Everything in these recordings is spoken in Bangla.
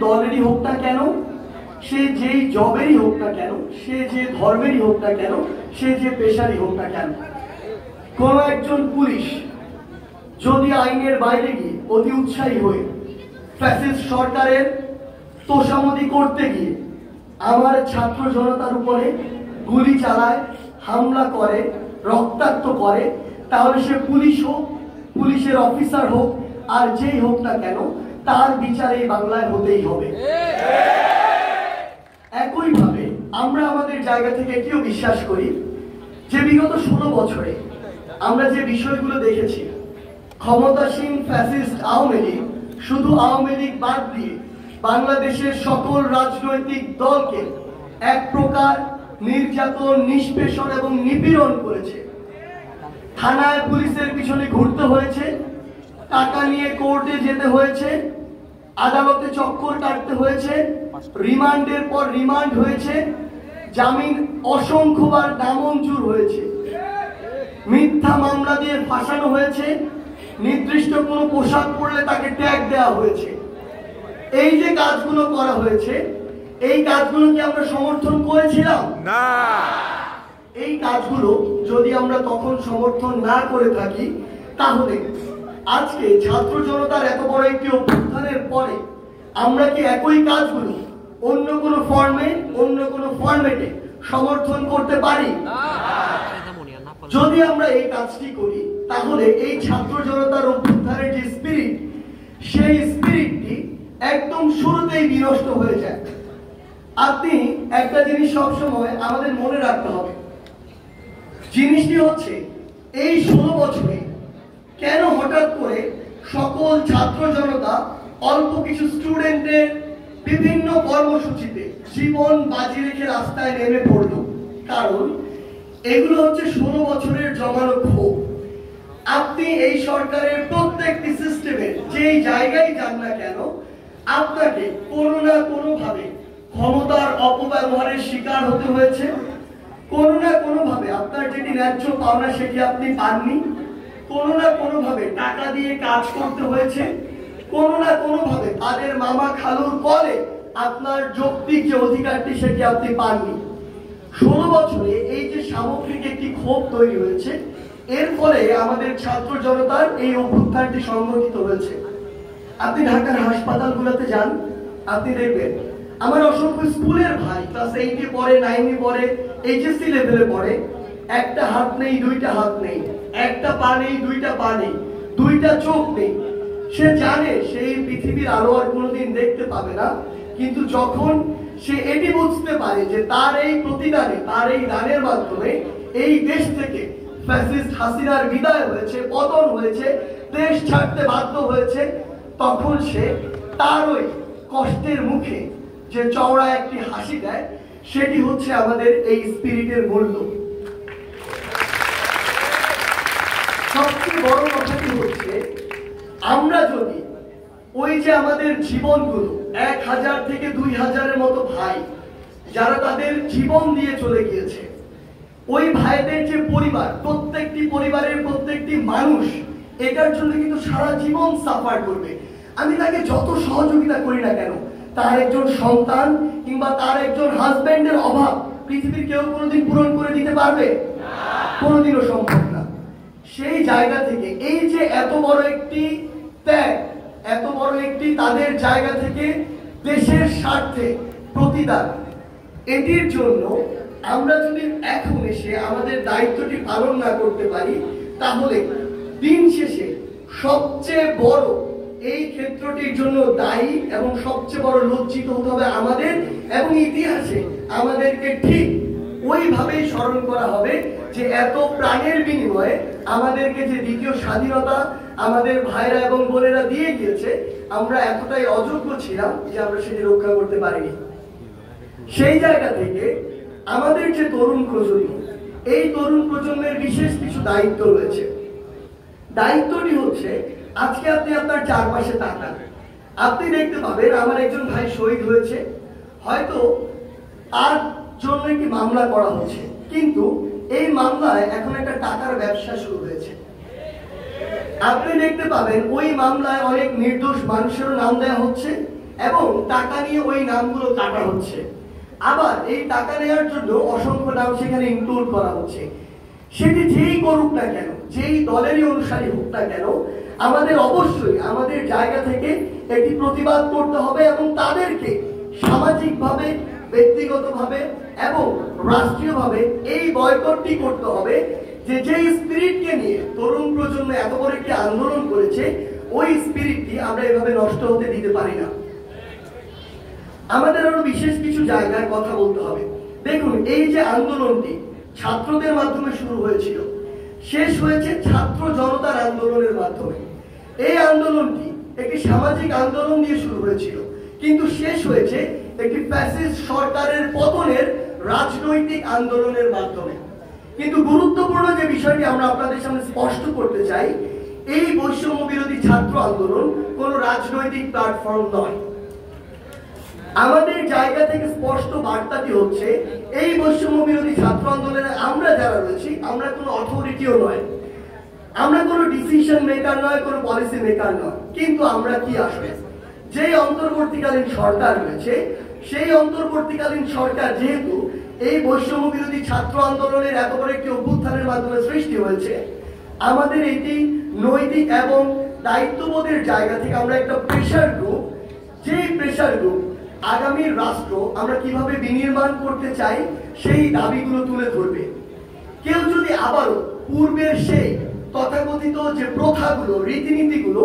দলেরই হোক না কেন, সে যেই জবেরই হোক না কেন, সে যে ধর্মেরই হোক না কেন, সে যে পেশারই হোক না কেন, কোন একজন পুলিশ যদি আইনের বাইরে গিয়ে অতি উৎসাহী হয়ে ফ্যাসিস্ট সরকারের তোষামদি করতে গিয়ে আমার ছাত্র জনতার উপরে গুলি চালায়, হামলা করে, রক্তাক্ত করে, তাহলে সে পুলিশ হোক, পুলিশের অফিসার হোক, আর যেই হোক না কেন, তার বিচার এই বাংলায় হতেই হবে। একইভাবে আমরা আমাদের জায়গা থেকে এটিও বিশ্বাস করি যে বিগত 16 বছরে আমরা যে বিষয়গুলো দেখেছি, ক্ষমতাসীন ফ্যাসিস্ট আওয়ামী লীগ শুধু আওয়ামী লীগ বাদ দিয়ে বাংলাদেশের সকল রাজনৈতিক দলকে এক প্রকার নির্যাতন, নিষ্পেষণ এবং নিপীড়ন করেছে। থানায় পুলিশের পিছনে ঘুরতে হয়েছে, টাকা নিয়ে কোর্টে যেতে হয়েছে, আদালতে চক্কর কাটতে হয়েছে, রিমান্ডের পর রিমান্ড হয়েছে, জামিন অসংখ্যবার নামঞ্জুর হয়েছে, মিথ্যা মামলা দিয়ে ফাঁসানো হয়েছে, নির্দিষ্ট কোনো পোশাক পরলে তাকে ট্যাগ দেওয়া হয়েছে। এই যে কাজগুলো করা হয়েছে, এই কাজগুলো কি আমরা সমর্থন করেছিলাম? না। এই কাজগুলো যদি আমরা তখন সমর্থন না করে থাকি, তাহলে আজকে ছাত্র জনতার এত বড় একটি অভ্যুত্থানের পরে আমরা কি একই কাজগুলো অন্য কোনো ফর্মে, অন্য কোনো ফরম্যাটে সমর্থন করতে পারি? যদি আমরা এই কাজটি করি, তাহলে এই ছাত্র জনতার অভ্যুত্থানের যে স্পিরিট, সেই স্পিরিটটি একদম শুরুতেই বিনষ্ট হয়ে যায়। আপনি একটা জিনিস সবসময় আমাদের মনে রাখতে হবে, জিনিসটি হচ্ছে এই 16 বছরে কেন হঠাৎ করে সকল ছাত্র জনতা অল্প কিছু স্টুডেন্টের বিভিন্ন কর্মসূচিতে জীবন বাজি রেখে রাস্তায় নেমে পড়লো? কারণ এগুলো হচ্ছে 16 বছরের জমানো ক্ষোভ। আপনি এই সরকারের প্রত্যেকটি সিস্টেমের যেই জায়গায় যান না কেন, আপনাকে কোনো না কোনো ভাবে ক্ষমতার অপব্যবহারের শিকার হতে হয়েছে, কোনো না কোনো ভাবে আপনার যেটি ন্যায্য পাওনা সেটি আপনি পাননি, কোনো না কোনো ভাবে টাকা দিয়ে কাজ করতে হয়েছে, কোনো না কোনো ভাবে তাদের মামা খালুর পরে আপনার যৌক্তিক যে অধিকারটি সেটি আপনি পাননি। 16 বছরে এই যে সামগ্রিক একটি ক্ষোভ তৈরি হয়েছে, এর ফলে আমাদের ছাত্র জনতার এই অভ্যুত্থানটি সংগঠিত হয়েছে। আপনি ঢাকার হাসপাতালগুলোতে যান, আপনি দেখবেন আমার অসংখ্য স্কুলের ভাই ক্লাস 8-এ পড়ে, 9-এ পড়ে, এইচএসসি লেভেলে পড়ে, একটা হাত নেই, দুইটা হাত নেই, একটা পা নেই, দুইটা পা নেই, দুইটা চোখ নেই। সে জানে সেই পৃথিবীর আলো আর কোনোদিন দেখতে পাবে না, কিন্তু যখন সে এটি বুঝতে পারে যে তার এই প্রতিদানে, তার এই দানের মাধ্যমে এই দেশ থেকে ফ্যাসিস্ট হাসিনার বিদায় হয়েছে, পতন হয়েছে, দেশ ছাড়তে বাধ্য হয়েছে, তখন সে তার ওই কষ্টের মুখে যে চওড়া একটি হাসি দেয়, সেটি হচ্ছে আমাদের এই স্পিরিটের মূল্য। সবচেয়ে বড় কথাটি হচ্ছে, আমরা যদি ওই যে আমাদের জীবনগুলো 1000 থেকে 2000-এর মতো ভাই যারা তাদের জীবন দিয়ে চলে গিয়েছে, ওই ভাইদের যে পরিবার, প্রত্যেকটি পরিবারের প্রত্যেকটি মানুষ এটার জন্য কিন্তু সারা জীবন সাফার করবে। আমি তাকে যত সহযোগিতা করি না কেন, তার একজন সন্তান কিংবা তার একজন হাজবেন্ডের অভাব পৃথিবীর কেউ কোনোদিন পূরণ করে দিতে পারবে? কোনোদিনও সম্ভব না। সেই জায়গা থেকে এই যে এত বড় একটি ত্যাগ, এত বড় একটি তাদের জায়গা থেকে দেশের স্বার্থে প্রতিদান, এটির জন্য আমরা যদি এখন এসে আমাদের দায়িত্বটি পালন না করতে পারি, তাহলে দিন শেষে সবচেয়ে বড় এই ক্ষেত্রটির জন্য দায়ী এবং সবচেয়ে বড় লজ্জিত হতে হবে আমাদের, এবং ইতিহাসে আমাদেরকে ঠিক ওইভাবেই স্মরণ করা হবে যে এত প্রাণের বিনিময়ে আমাদেরকে যে দ্বিতীয় স্বাধীনতা আমাদের ভাইরা এবং বোনেরা দিয়ে গিয়েছে, আমরা এতটাই অযোগ্য ছিলাম যে আমরা সেটি রক্ষা করতে পারিনি। সেই জায়গা থেকে আমাদের যে তরুণ প্রজন্ম, এই তরুণ প্রজন্মের বিশেষ কিছু দায়িত্ব রয়েছে। দায়িত্বটি হচ্ছে, আজকে আপনি আপনার চারপাশে তাকান, আপনি দেখতে পাবেন আমার একজন ভাই শহীদ হয়েছে, হয়তো তার জন্য একটি মামলা করা হচ্ছে, কিন্তু এই মামলায় এখন একটা টাকার ব্যবসা শুরু হয়েছে। আপনি দেখতে পাবেন ওই মামলায় অনেক নির্দোষ মানুষেরও নাম দেওয়া হচ্ছে, এবং টাকা নিয়ে ওই নামগুলো কাটা হচ্ছে। আবার এই টাকা নেওয়ার জন্য অসংখ্য নাম সেখানে ইনক্লুড করা হচ্ছে। সেটি যেই করুক না কেন, যেই দলেরই অনুসারী হোক না কেন, আমাদের অবশ্যই আমাদের জায়গা থেকে একটি প্রতিবাদ করতে হবে এবং তাদেরকে সামাজিকভাবে, ব্যক্তিগতভাবে এবং রাষ্ট্রীয়ভাবে এই বয়কটটি করতে হবে যে যেই স্পিরিটকে নিয়ে তরুণ প্রজন্ম এত বড় একটি আন্দোলন করেছে, ওই স্পিরিটটি আমরা এভাবে নষ্ট হতে দিতে পারি না। আমাদের আরো বিশেষ কিছু জায়গায় কথা বলতে হবে। দেখুন, এই যে আন্দোলনটি ছাত্রদের মাধ্যমে শুরু হয়েছিল, শেষ হয়েছে ছাত্র জনতার আন্দোলনের মাধ্যমে। এই আন্দোলনটি একটি সামাজিক আন্দোলন দিয়ে শুরু হয়েছিল, কিন্তু শেষ হয়েছে একটি ফ্যাসিস্ট সরকারের পতনের রাজনৈতিক আন্দোলনের মাধ্যমে। কিন্তু গুরুত্বপূর্ণ যে বিষয়টি আমরা আপনাদের সামনে স্পষ্ট করতে চাই, এই বৈষম্য বিরোধী ছাত্র আন্দোলন কোনো রাজনৈতিক প্ল্যাটফর্ম নয়। আমাদের জায়গা থেকে স্পষ্ট বার্তাটি হচ্ছে, এই বৈষম্য বিরোধী ছাত্র আন্দোলনে আমরা যারা রয়েছি, আমরা কোনো অথরিটিও নয়, আমরা কোনো ডিসিশন মেকার নয়, কোনো পলিসি মেকার নয়। কিন্তু আমরা কি আসবে, যে অন্তর্বর্তীকালীন সরকার রয়েছে, সেই অন্তর্বর্তীকালীন সরকার যেহেতু এই বৈষম্য বিরোধী ছাত্র আন্দোলনের এত বড় একটি অভ্যুত্থানের মাধ্যমে সৃষ্টি হয়েছে, আমাদের এটি নৈতিক এবং দায়িত্ববোধের জায়গা থেকে আমরা একটা প্রেশার গ্রুপ, যেই প্রেশার গ্রুপ আগামী রাষ্ট্র আমরা কিভাবে বিনির্মাণ করতে চাই সেই দাবিগুলো তুলে ধরবে। কেউ যদি আবারও পূর্বের সেই তথাকথিত যে প্রথাগুলো, রীতিনীতিগুলো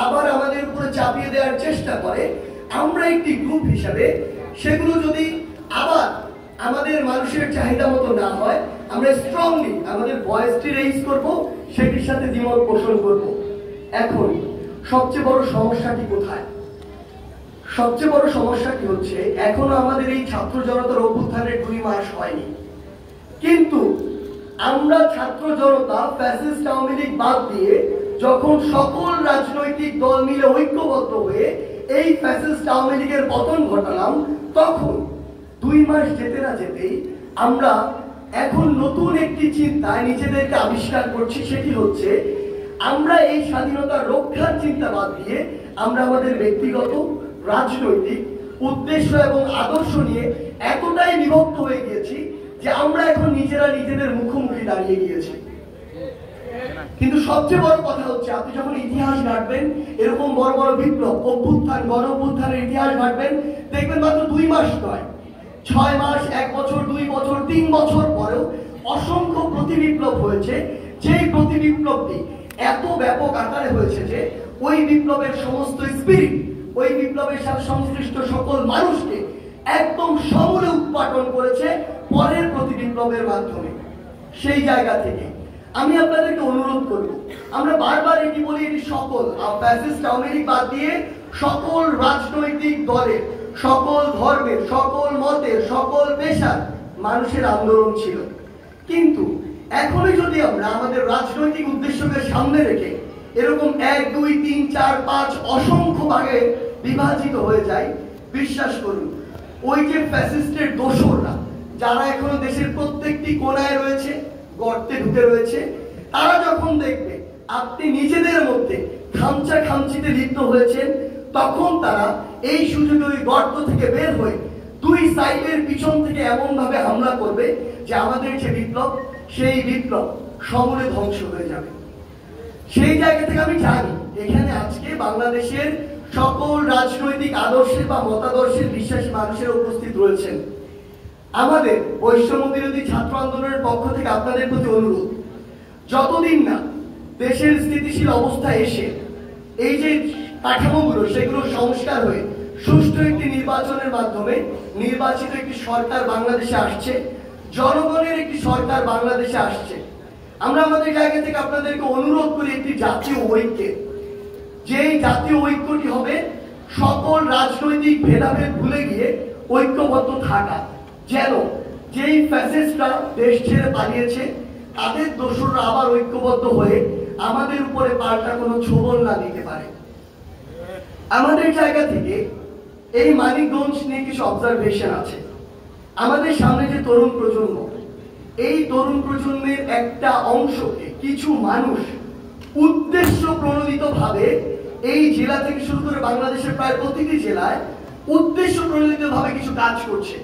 আবার আমাদের উপরে চাপিয়ে দেওয়ার চেষ্টা করে, আমরা একটি গ্রুপ হিসাবে সেগুলো যদি আবার আমাদের মানুষের চাহিদা মতো না হয়, আমরা স্ট্রংলি আমাদের ভয়েসটি রেইজ করব, সেটির সাথে দ্বিমত পোষণ করব। এখন সবচেয়ে বড় সমস্যাটি কোথায়? সবচেয়ে বড় সমস্যাটি হচ্ছে, এখনো আমাদের এই ছাত্র জনতার অভ্যুত্থানের 2 মাস হয়নি, কিন্তু আমরা ছাত্র জনতা ফ্যাসিস্ট আওয়ামী লীগ বাদ দিয়ে যখন সকল রাজনৈতিক দল মিলে ঐক্যবদ্ধ হয়ে এই ফ্যাসিস্ট আওয়ামী লীগের পতন ঘটালাম, তখন 2 মাস যেতে না যেতেই আমরা এখন নতুন একটি চিন্তায় নিজেদেরকে আবিষ্কার করছি। সেটি হচ্ছে, আমরা এই স্বাধীনতা রক্ষার চিন্তা বাদ দিয়ে আমরা আমাদের ব্যক্তিগত রাজনৈতিক উদ্দেশ্য এবং আদর্শ নিয়ে এতটাই বিভক্ত হয়ে গিয়েছি যে আমরা এখন নিজেরা নিজেদের মুখোমুখি দাঁড়িয়ে গিয়েছি। কিন্তু সবচেয়ে বড় কথা হচ্ছে, আপনি যখন ইতিহাস ঘাটবেন, এরকম বড় বড় বিপ্লব, অভ্যুত্থান, গণ অভ্যুত্থানের ইতিহাস ঘাটবেন, দেখবেন মাত্র 2 মাস নয়, 6 মাস, 1 বছর, 2 বছর, 3 বছর পরেও অসংখ্য প্রতিবিপ্লব হয়েছে। যেই প্রতিবিপ্লবটি এত ব্যাপক আকারে হয়েছে যে ওই বিপ্লবের সমস্ত স্পিরিট, ওই বিপ্লবের সাথে সংশ্লিষ্ট সকল মানুষকে একদম সমূলে উৎপাটন করেছে পরের প্রতিবিপ্লবের মাধ্যমে। সেই জায়গা থেকে আমি আপনাদেরকে অনুরোধ করব, আমরা বারবার এটি বলি, এটি সকল ফ্যাসিস্ট আওয়ামী লীগ বাদ দিয়ে সকল রাজনৈতিক দলের, সকল ধর্মের, সকল মতের, সকল পেশার মানুষের আন্দোলন ছিল। কিন্তু এখনই যদি আমরা আমাদের রাজনৈতিক উদ্দেশ্যকে সামনে রেখে এরকম 1, 2, 3, 4, 5 অসংখ্য ভাগে বিভাজিত হয়ে যায়, বিশ্বাস করুন, ওই যে ফ্যাসিস্টের দোসররা যারা এখনো দেশের প্রত্যেকটি কোণায় রয়েছে, গর্তে ঢুকে রয়েছে, তারা যখন দেখবে আপনি নিজেদের মধ্যে খামচা খামচিতে লিপ্ত হয়েছেন, তখন তারা এই সুযোগে ওই গর্ত থেকে বের হয়ে 2 সাইডের পিছন থেকে এমন ভাবে হামলা করবে যে আমাদের যে বিপ্লব, সেই বিপ্লব সমূলে ধ্বংস হয়ে যাবে। সেই জায়গা থেকে আমি জানি এখানে আজকে বাংলাদেশের সকল রাজনৈতিক আদর্শে বা মতাদর্শের বিশ্বাসী মানুষের উপস্থিত রয়েছেন। আমাদের বৈষম্য বিরোধী ছাত্র আন্দোলনের পক্ষ থেকে আপনাদের প্রতি অনুরোধ, যতদিন না দেশের স্থিতিশীল অবস্থা এসে এই যে কাঠামোগুলো সেগুলো সংস্কার হয়ে সুষ্ঠু একটি নির্বাচনের মাধ্যমে নির্বাচিত একটি সরকার বাংলাদেশে আসছে, জনগণের একটি সরকার বাংলাদেশে আসছে, আমরা আমাদের জায়গা থেকে আপনাদেরকে অনুরোধ করি একটি জাতীয় ঐক্যে, যেই জাতীয় ঐক্যটি হবে সকল রাজনৈতিক ভেদাভেদ ভুলে গিয়ে ঐক্যবদ্ধ থাকা, যেন যেই ফ্যাসিস্টরা দেশ ছেড়ে পালিয়েছে তাদের দোসররা আবার ঐক্যবদ্ধ হয়ে আমাদের উপরে পাল্টা কোনো ছোবল না দিতে পারে। আমাদের জায়গা থেকে এই মানিকগঞ্জ নিয়ে কিছু অবজারভেশন আছে। আমাদের সামনে যে তরুণ প্রজন্ম, এই তরুণ প্রজন্মের একটা অংশকে কিছু মানুষ উদ্দেশ্য প্রণোদিত ভাবে এই জেলা থেকে শুরু করে বাংলাদেশের প্রায় প্রতিটি জেলায় উদ্দেশ্য প্রণোদিতভাবে কিছু কাজ করছে।